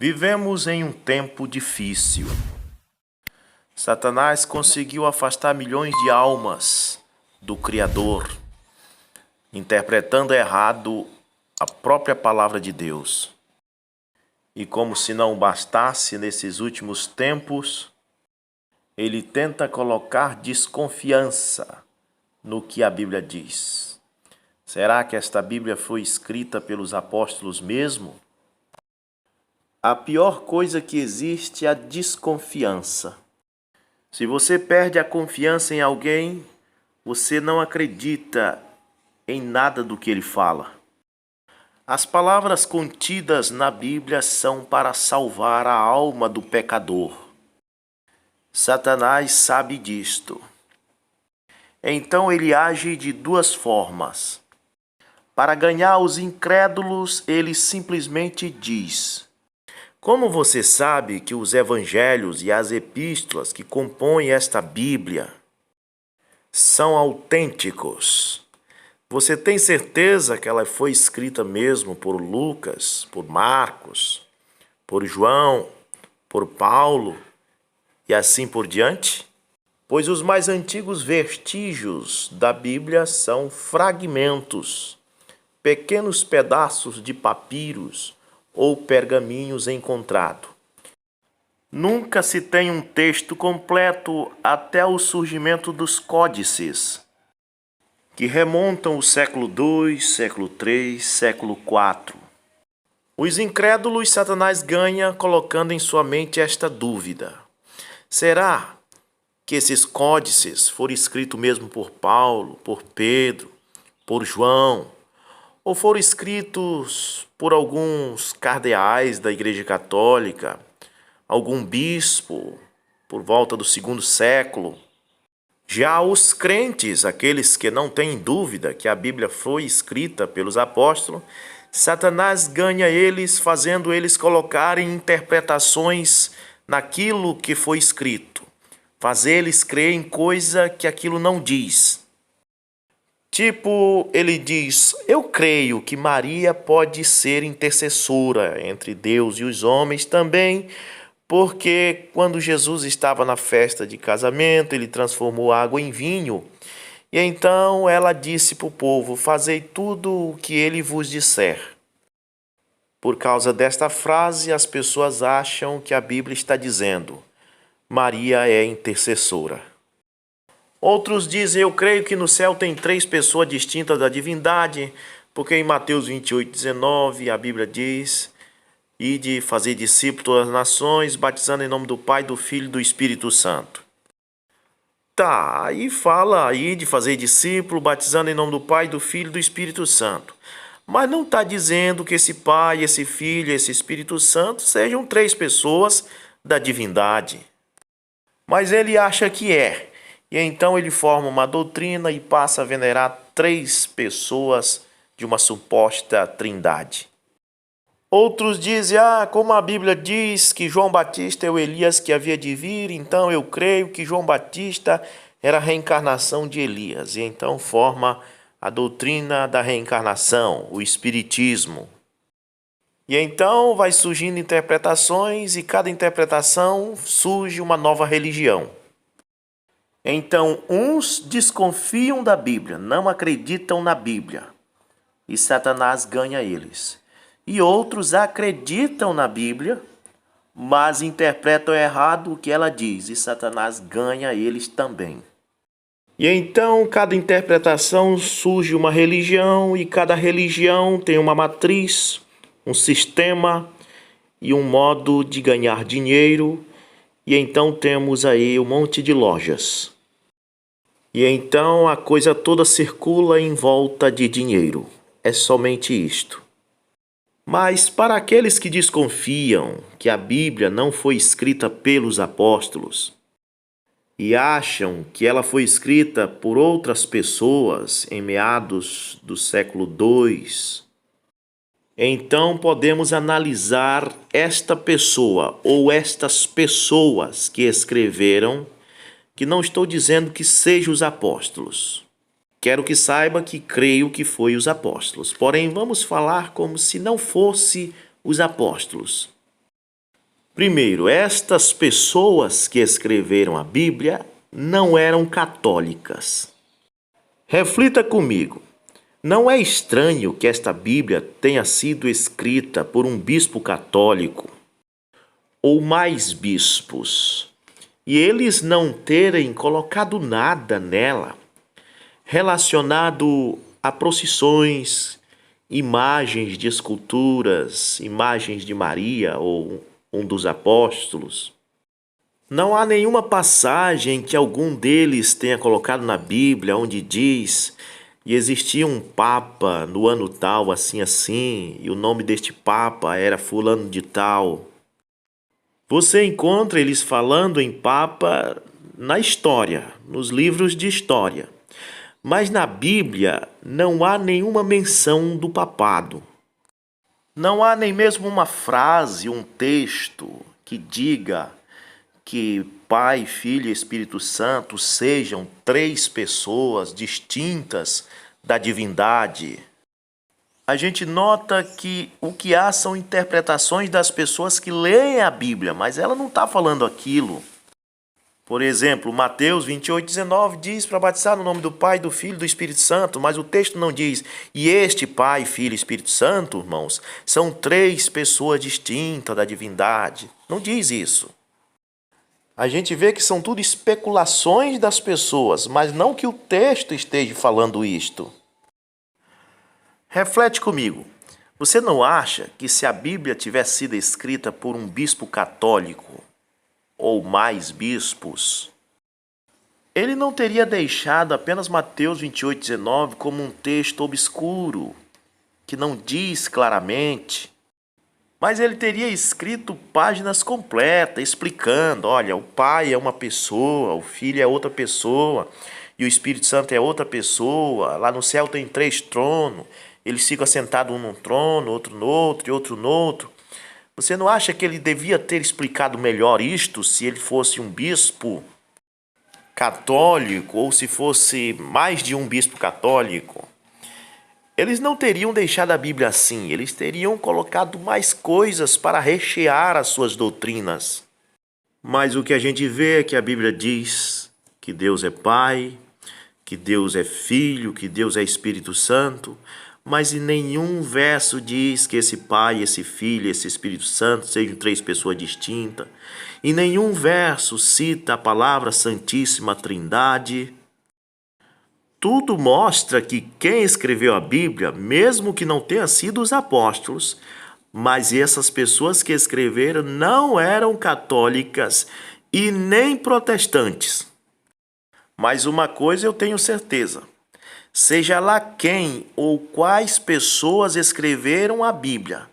Vivemos em um tempo difícil. Satanás conseguiu afastar milhões de almas do Criador, interpretando errado a própria palavra de Deus. E como se não bastasse nesses últimos tempos, ele tenta colocar desconfiança no que a Bíblia diz. Será que esta Bíblia foi escrita pelos apóstolos mesmo? A pior coisa que existe é a desconfiança. Se você perde a confiança em alguém, você não acredita em nada do que ele fala. As palavras contidas na Bíblia são para salvar a alma do pecador. Satanás sabe disto. Então ele age de duas formas. Para ganhar os incrédulos, ele simplesmente diz: como você sabe que os evangelhos e as epístolas que compõem esta Bíblia são autênticos? Você tem certeza que ela foi escrita mesmo por Lucas, por Marcos, por João, por Paulo e assim por diante? Pois os mais antigos vestígios da Bíblia são fragmentos, pequenos pedaços de papiros ou pergaminhos encontrados. Nunca se tem um texto completo até o surgimento dos códices, que remontam ao século II, século III, século IV. Os incrédulos Satanás ganha colocando em sua mente esta dúvida: será que esses códices foram escritos mesmo por Paulo, por Pedro, por João, ou foram escritos por alguns cardeais da Igreja Católica, algum bispo, por volta do segundo século? Já os crentes, aqueles que não têm dúvida que a Bíblia foi escrita pelos apóstolos, Satanás ganha eles, fazendo eles colocarem interpretações naquilo que foi escrito, fazer eles crer em coisa que aquilo não diz. Tipo, ele diz: eu creio que Maria pode ser intercessora entre Deus e os homens também, porque quando Jesus estava na festa de casamento, ele transformou água em vinho. E então ela disse para o povo: fazei tudo o que ele vos disser. Por causa desta frase, as pessoas acham que a Bíblia está dizendo: Maria é intercessora. Outros dizem: eu creio que no céu tem 3 pessoas distintas da divindade, porque em Mateus 28:19 a Bíblia diz: ide fazer discípulos de todas as nações, batizando em nome do Pai, do Filho e do Espírito Santo. Tá, aí fala aí de fazer discípulo, batizando em nome do Pai, do Filho e do Espírito Santo. Mas não está dizendo que esse Pai, esse Filho e esse Espírito Santo sejam 3 pessoas da divindade. Mas ele acha que é. E então ele forma uma doutrina e passa a venerar 3 pessoas de uma suposta trindade. Outros dizem: como a Bíblia diz que João Batista é o Elias que havia de vir, então eu creio que João Batista era a reencarnação de Elias. E então forma a doutrina da reencarnação, o espiritismo. E então vai surgindo interpretações e cada interpretação surge uma nova religião. Então, uns desconfiam da Bíblia, não acreditam na Bíblia, e Satanás ganha eles. E outros acreditam na Bíblia, mas interpretam errado o que ela diz, e Satanás ganha eles também. E então, cada interpretação surge uma religião, e cada religião tem uma matriz, um sistema e um modo de ganhar dinheiro. E então temos aí um monte de lojas. E então a coisa toda circula em volta de dinheiro. É somente isto. Mas para aqueles que desconfiam que a Bíblia não foi escrita pelos apóstolos e acham que ela foi escrita por outras pessoas em meados do século II, então podemos analisar esta pessoa ou estas pessoas que escreveram, que não estou dizendo que sejam os apóstolos. Quero que saiba que creio que foi os apóstolos. Porém, vamos falar como se não fosse os apóstolos. Primeiro, estas pessoas que escreveram a Bíblia não eram católicas. Reflita comigo. Não é estranho que esta Bíblia tenha sido escrita por um bispo católico ou mais bispos, e eles não terem colocado nada nela relacionado a procissões, imagens de esculturas, imagens de Maria ou um dos apóstolos. Não há nenhuma passagem que algum deles tenha colocado na Bíblia onde diz: e existia um papa no ano tal, assim assim, e o nome deste papa era fulano de tal. Você encontra eles falando em papa na história, nos livros de história. Mas na Bíblia não há nenhuma menção do papado. Não há nem mesmo uma frase, um texto que diga que Pai, Filho e Espírito Santo sejam três pessoas distintas da divindade. A gente nota que o que há são interpretações das pessoas que leem a Bíblia, mas ela não está falando aquilo. Por exemplo, Mateus 28:19 diz para batizar no nome do Pai, do Filho e do Espírito Santo, mas o texto não diz: e este Pai, Filho e Espírito Santo, irmãos, são três pessoas distintas da divindade. Não diz isso. A gente vê que são tudo especulações das pessoas, mas não que o texto esteja falando isto. Reflete comigo. Você não acha que se a Bíblia tivesse sido escrita por um bispo católico, ou mais bispos, ele não teria deixado apenas Mateus 28:19 como um texto obscuro, que não diz claramente, mas ele teria escrito páginas completas, explicando: olha, o Pai é uma pessoa, o Filho é outra pessoa, e o Espírito Santo é outra pessoa, lá no céu tem três tronos, eles ficam assentados um num trono, outro no outro e outro no outro. Você não acha que ele devia ter explicado melhor isto se ele fosse um bispo católico ou se fosse mais de um bispo católico? Eles não teriam deixado a Bíblia assim, eles teriam colocado mais coisas para rechear as suas doutrinas. Mas o que a gente vê é que a Bíblia diz que Deus é Pai, que Deus é Filho, que Deus é Espírito Santo, mas em nenhum verso diz que esse Pai, esse Filho, esse Espírito Santo sejam três pessoas distintas. Em nenhum verso cita a palavra Santíssima Trindade. Tudo mostra que quem escreveu a Bíblia, mesmo que não tenha sido os apóstolos, mas essas pessoas que escreveram não eram católicas e nem protestantes. Mas uma coisa eu tenho certeza: seja lá quem ou quais pessoas escreveram a Bíblia,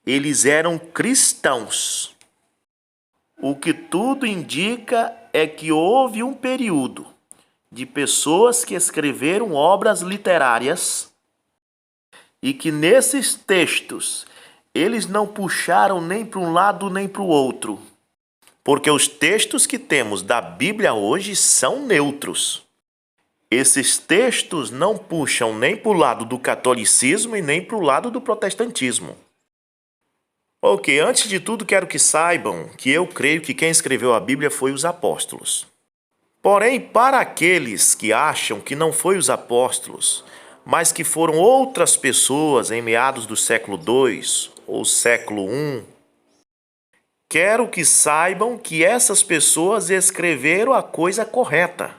eles eram cristãos. O que tudo indica é que houve um período de pessoas que escreveram obras literárias e que nesses textos eles não puxaram nem para um lado nem para o outro, porque os textos que temos da Bíblia hoje são neutros. Esses textos não puxam nem para o lado do catolicismo e nem para o lado do protestantismo. Ok, antes de tudo quero que saibam que eu creio que quem escreveu a Bíblia foi os apóstolos. Porém, para aqueles que acham que não foi os apóstolos, mas que foram outras pessoas em meados do século II ou século I, quero que saibam que essas pessoas escreveram a coisa correta.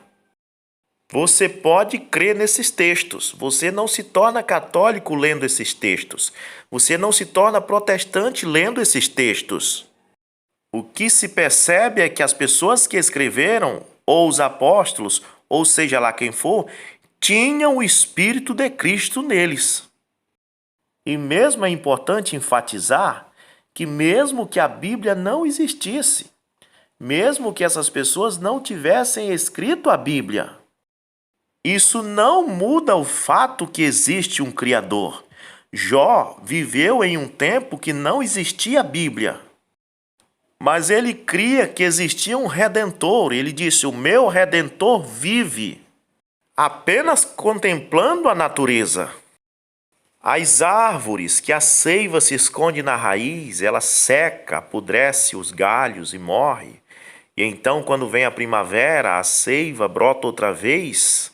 Você pode crer nesses textos. Você não se torna católico lendo esses textos. Você não se torna protestante lendo esses textos. O que se percebe é que as pessoas que escreveram, ou os apóstolos, ou seja lá quem for, tinham o Espírito de Cristo neles. E mesmo é importante enfatizar que mesmo que a Bíblia não existisse, mesmo que essas pessoas não tivessem escrito a Bíblia, isso não muda o fato que existe um Criador. Jó viveu em um tempo que não existia a Bíblia, mas ele cria que existia um Redentor. Ele disse: o meu Redentor vive, apenas contemplando a natureza. As árvores que a seiva se esconde na raiz, ela seca, apodrece os galhos e morre. E então, quando vem a primavera, a seiva brota outra vez.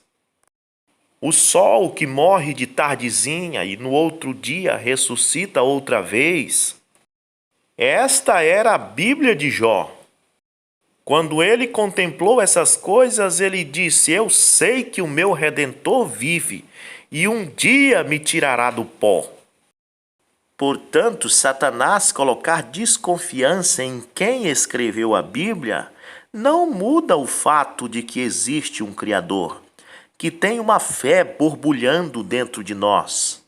O sol que morre de tardezinha e no outro dia ressuscita outra vez. Esta era a Bíblia de Jó. Quando ele contemplou essas coisas, ele disse: Eu sei que o meu Redentor vive e um dia me tirará do pó. Portanto, Satanás colocar desconfiança em quem escreveu a Bíblia não muda o fato de que existe um Criador, que tem uma fé borbulhando dentro de nós.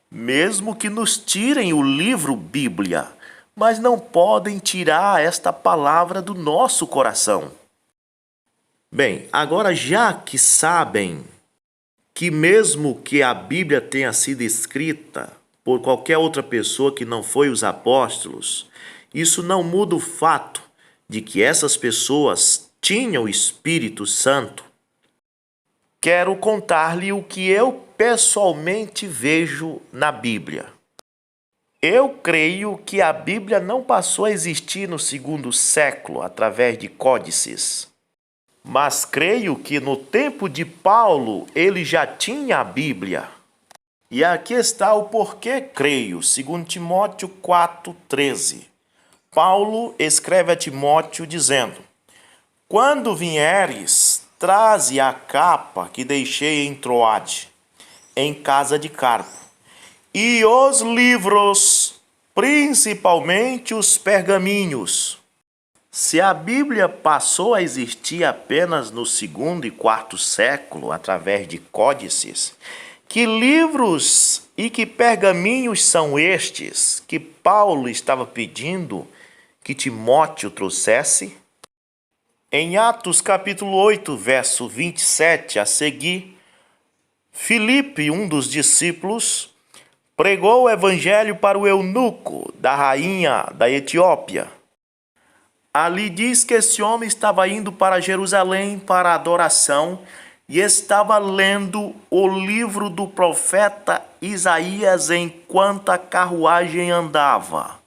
Mesmo que nos tirem o livro Bíblia, mas não podem tirar esta palavra do nosso coração. Bem, agora já que sabem que mesmo que a Bíblia tenha sido escrita por qualquer outra pessoa que não foi os apóstolos, isso não muda o fato de que essas pessoas tinham o Espírito Santo. Quero contar-lhe o que eu pessoalmente vejo na Bíblia. Eu creio que a Bíblia não passou a existir no segundo século através de códices, mas creio que no tempo de Paulo ele já tinha a Bíblia. E aqui está o porquê creio, 2 Timóteo 4,13. Paulo escreve a Timóteo dizendo: Quando vieres, traze a capa que deixei em Troade, em casa de Carpo, e os livros, principalmente os pergaminhos. Se a Bíblia passou a existir apenas no segundo e quarto século, através de códices, que livros e que pergaminhos são estes que Paulo estava pedindo que Timóteo trouxesse? Em Atos capítulo 8, verso 27 a seguir, Filipe, um dos discípulos, pregou o evangelho para o eunuco da rainha da Etiópia. Ali diz que esse homem estava indo para Jerusalém para adoração e estava lendo o livro do profeta Isaías enquanto a carruagem andava.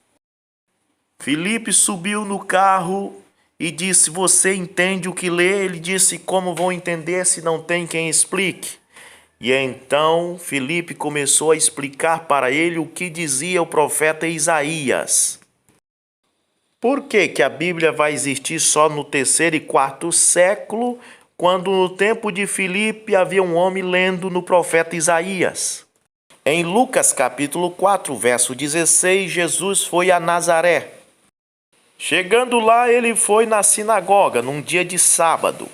Filipe subiu no carro e disse: Você entende o que lê? Ele disse: Como vou entender se não tem quem explique? E então Filipe começou a explicar para ele o que dizia o profeta Isaías. Por que que a Bíblia vai existir só no terceiro e quarto século, quando no tempo de Filipe havia um homem lendo no profeta Isaías? Em Lucas capítulo 4, verso 16, Jesus foi a Nazaré. Chegando lá, ele foi na sinagoga num dia de sábado,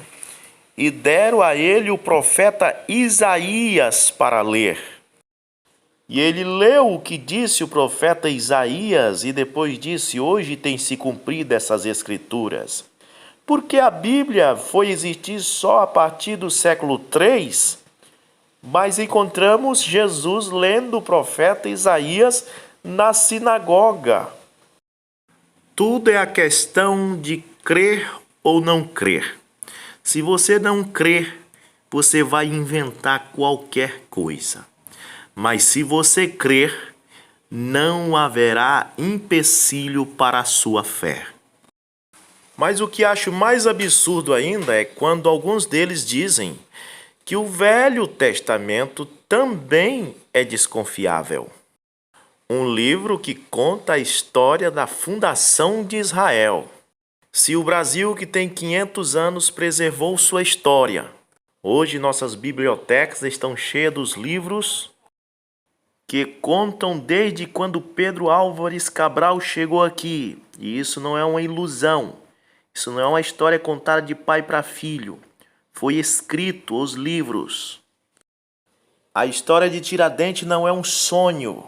e deram a ele o profeta Isaías para ler. E ele leu o que disse o profeta Isaías e depois disse: Hoje tem se cumprido essas escrituras. Porque a Bíblia foi existir só a partir do século 3, mas encontramos Jesus lendo o profeta Isaías na sinagoga. Tudo é a questão de crer ou não crer. Se você não crer, você vai inventar qualquer coisa. Mas se você crer, não haverá empecilho para a sua fé. Mas o que acho mais absurdo ainda é quando alguns deles dizem que o Velho Testamento também é desconfiável. Um livro que conta a história da fundação de Israel. Se o Brasil, que tem 500 anos, preservou sua história, hoje nossas bibliotecas estão cheias dos livros que contam desde quando Pedro Álvares Cabral chegou aqui. E isso não é uma ilusão. Isso não é uma história contada de pai para filho. Foi escrito os livros. A história de Tiradentes não é um sonho,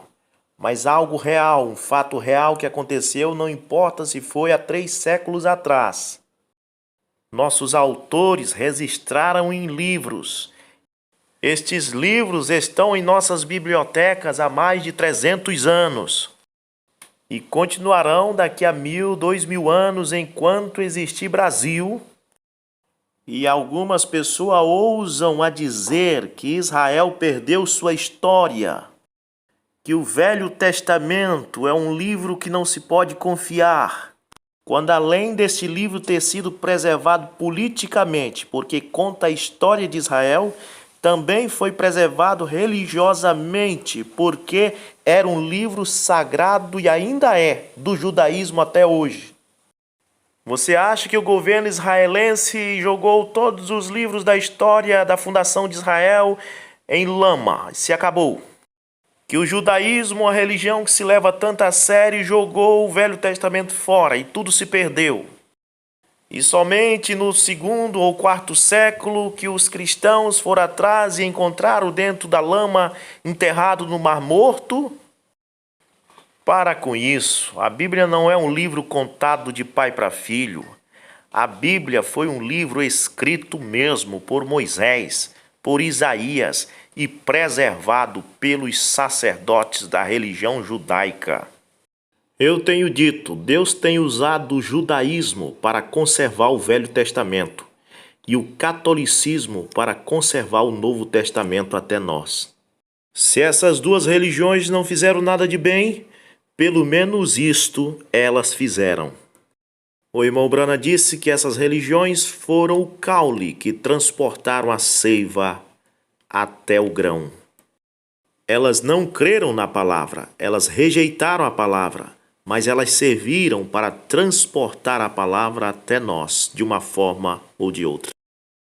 mas algo real, um fato real que aconteceu, não importa se foi há 3 séculos atrás. Nossos autores registraram em livros. Estes livros estão em nossas bibliotecas há mais de 300 anos e continuarão daqui a 1000, 2000 anos enquanto existir Brasil. E algumas pessoas ousam a dizer que Israel perdeu sua história. que o Velho Testamento é um livro que não se pode confiar, quando além desse livro ter sido preservado politicamente, porque conta a história de Israel, também foi preservado religiosamente, porque era um livro sagrado e ainda é do judaísmo até hoje. Você acha que o governo israelense jogou todos os livros da história da fundação de Israel em lama? Se acabou. Que o judaísmo, a religião que se leva tanto a sério, jogou o Velho Testamento fora e tudo se perdeu. E somente no segundo ou quarto século que os cristãos foram atrás e encontraram dentro da lama, enterrado no Mar Morto? Para com isso, a Bíblia não é um livro contado de pai para filho. A Bíblia foi um livro escrito mesmo por Moisés, por Isaías e preservado pelos sacerdotes da religião judaica. Eu tenho dito, Deus tem usado o judaísmo para conservar o Velho Testamento e o catolicismo para conservar o Novo Testamento até nós. Se essas duas religiões não fizeram nada de bem, pelo menos isto elas fizeram. O irmão Brana disse que essas religiões foram o caule que transportaram a seiva até o grão. Elas não creram na palavra, elas rejeitaram a palavra, mas elas serviram para transportar a palavra até nós, de uma forma ou de outra.